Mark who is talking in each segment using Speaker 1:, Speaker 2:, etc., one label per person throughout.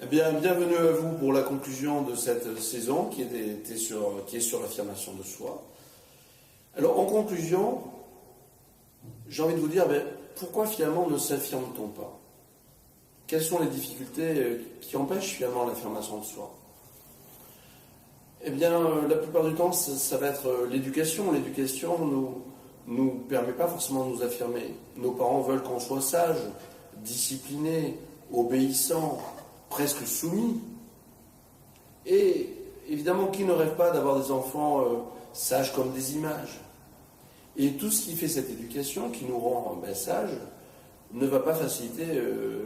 Speaker 1: Eh bien, bienvenue à vous pour la conclusion de cette saison qui est sur l'affirmation de soi. Alors, en conclusion, j'ai envie de vous dire, pourquoi finalement ne s'affirme-t-on pas? Quelles sont les difficultés qui empêchent finalement l'affirmation de soi? Eh bien, la plupart du temps, ça va être l'éducation. L'éducation nous permet pas forcément de nous affirmer. Nos parents veulent qu'on soit sage, discipliné, obéissant, presque soumis. Et évidemment, qui ne rêve pas d'avoir des enfants sages comme des images? Et tout ce qui fait cette éducation, qui nous rend sages, ne va pas faciliter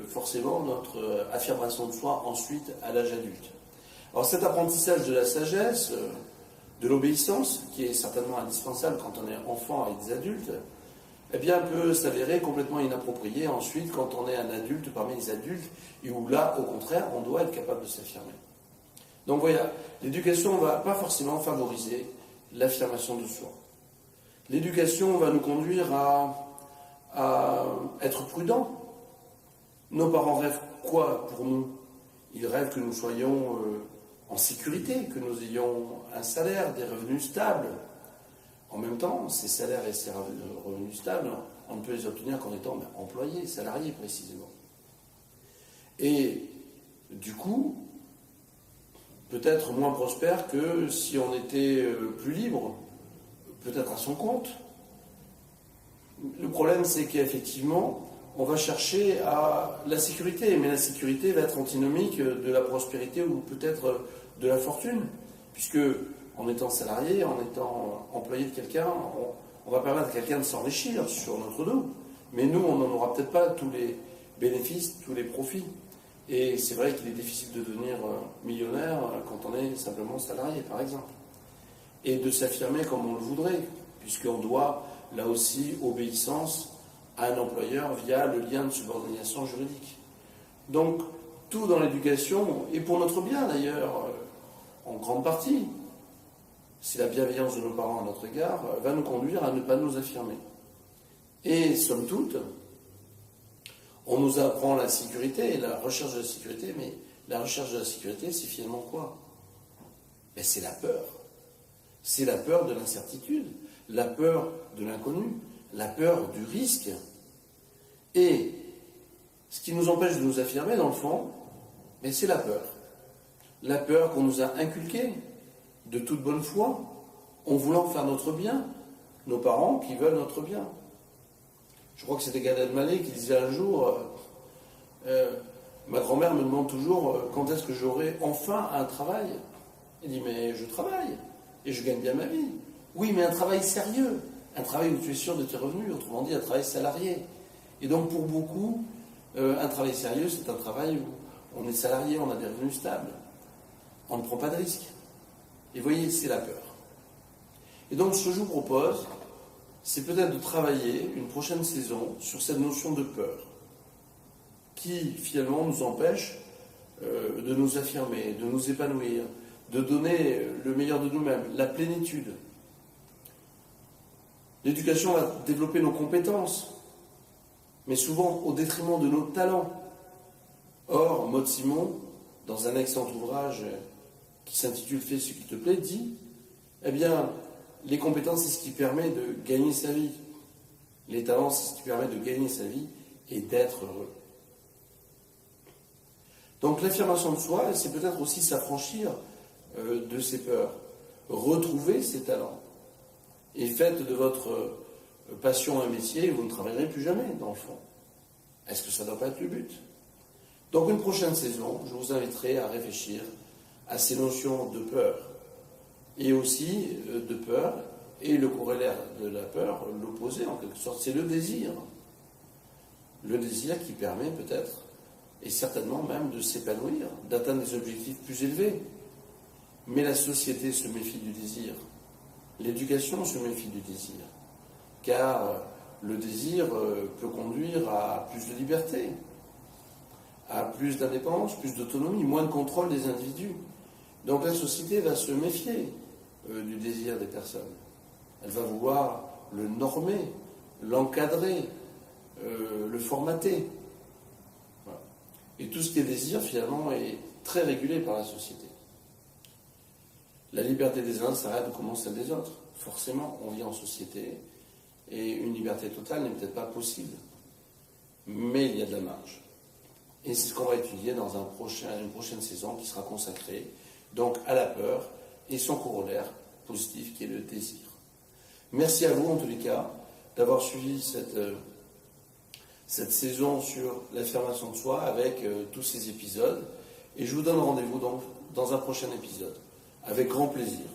Speaker 1: forcément notre affirmation de soi ensuite à l'âge adulte. Alors cet apprentissage de la sagesse, de l'obéissance, qui est certainement indispensable quand on est enfant et des adultes, eh bien peut s'avérer complètement inapproprié ensuite quand on est un adulte parmi les adultes, et où là, au contraire, on doit être capable de s'affirmer. Donc voilà, l'éducation ne va pas forcément favoriser l'affirmation de soi. L'éducation va nous conduire à être prudents. Nos parents rêvent quoi pour nous? Ils rêvent que nous soyons en sécurité, que nous ayons un salaire, des revenus stables. En même temps, ces salaires et ces revenus stables, on ne peut les obtenir qu'en étant employé, salarié précisément. Et du coup, peut-être moins prospère que si on était plus libre, peut-être à son compte. Le problème, c'est qu'effectivement, on va chercher à la sécurité, mais la sécurité va être antinomique de la prospérité ou peut-être de la fortune, puisque en étant salarié, en étant employé de quelqu'un, on va permettre à quelqu'un de s'enrichir sur notre dos, mais nous, on n'en aura peut-être pas tous les bénéfices, tous les profits. Et c'est vrai qu'il est difficile de devenir millionnaire quand on est simplement salarié, par exemple, et de s'affirmer comme on le voudrait, puisqu'on doit, là aussi, obéissance à un employeur via le lien de subordination juridique. Donc, tout dans l'éducation, et pour notre bien d'ailleurs, en grande partie, si la bienveillance de nos parents à notre égard va nous conduire à ne pas nous affirmer. Et somme toute, on nous apprend la sécurité, la recherche de la sécurité, mais la recherche de la sécurité, c'est finalement quoi? C'est la peur. C'est la peur de l'incertitude, la peur de l'inconnu, la peur du risque. Et ce qui nous empêche de nous affirmer, dans le fond, c'est la peur. La peur qu'on nous a inculquée de toute bonne foi, en voulant faire notre bien, nos parents qui veulent notre bien. Je crois que c'était Gad Elmaleh qui disait un jour, ma grand-mère me demande toujours quand est-ce que j'aurai enfin un travail. Elle dit, mais je travaille, et je gagne bien ma vie. Oui, mais un travail sérieux, un travail où tu es sûr de tes revenus, autrement dit un travail salarié. Et donc pour beaucoup, un travail sérieux, c'est un travail où on est salarié, on a des revenus stables, on ne prend pas de risques. Et vous voyez, c'est la peur. Et donc ce que je vous propose, c'est peut-être de travailler une prochaine saison sur cette notion de peur, qui finalement nous empêche de nous affirmer, de nous épanouir, de donner le meilleur de nous-mêmes, la plénitude. L'éducation va développer nos compétences, mais souvent au détriment de nos talents. Or, Maud Simon, dans un excellent ouvrage qui s'intitule « Fais ce qui te plaît », dit « les compétences, c'est ce qui permet de gagner sa vie. Les talents, c'est ce qui permet de gagner sa vie et d'être heureux. » Donc l'affirmation de soi, c'est peut-être aussi s'affranchir de ses peurs, retrouver ses talents. Et faites de votre passion un métier, vous ne travaillerez plus jamais, dans le fond. Est-ce que ça ne doit pas être le but? Donc une prochaine saison, je vous inviterai à réfléchir à ces notions de peur. Et aussi de peur, et le corollaire de la peur, l'opposé en quelque sorte, c'est le désir. Le désir qui permet peut-être, et certainement même de s'épanouir, d'atteindre des objectifs plus élevés. Mais la société se méfie du désir. L'éducation se méfie du désir. Car le désir peut conduire à plus de liberté, à plus d'indépendance, plus d'autonomie, moins de contrôle des individus. Donc la société va se méfier du désir des personnes. Elle va vouloir le normer, l'encadrer, le formater. Voilà. Et tout ce qui est désir, finalement, est très régulé par la société. La liberté des uns s'arrête où commence celle des autres. Forcément, on vit en société, et une liberté totale n'est peut-être pas possible. Mais il y a de la marge. Et c'est ce qu'on va étudier dans une prochaine saison qui sera consacrée donc à la peur et son corollaire positif qui est le désir. Merci à vous en tous les cas d'avoir suivi cette saison sur l'affirmation de soi avec tous ces épisodes. Et je vous donne rendez-vous donc dans un prochain épisode. Avec grand plaisir.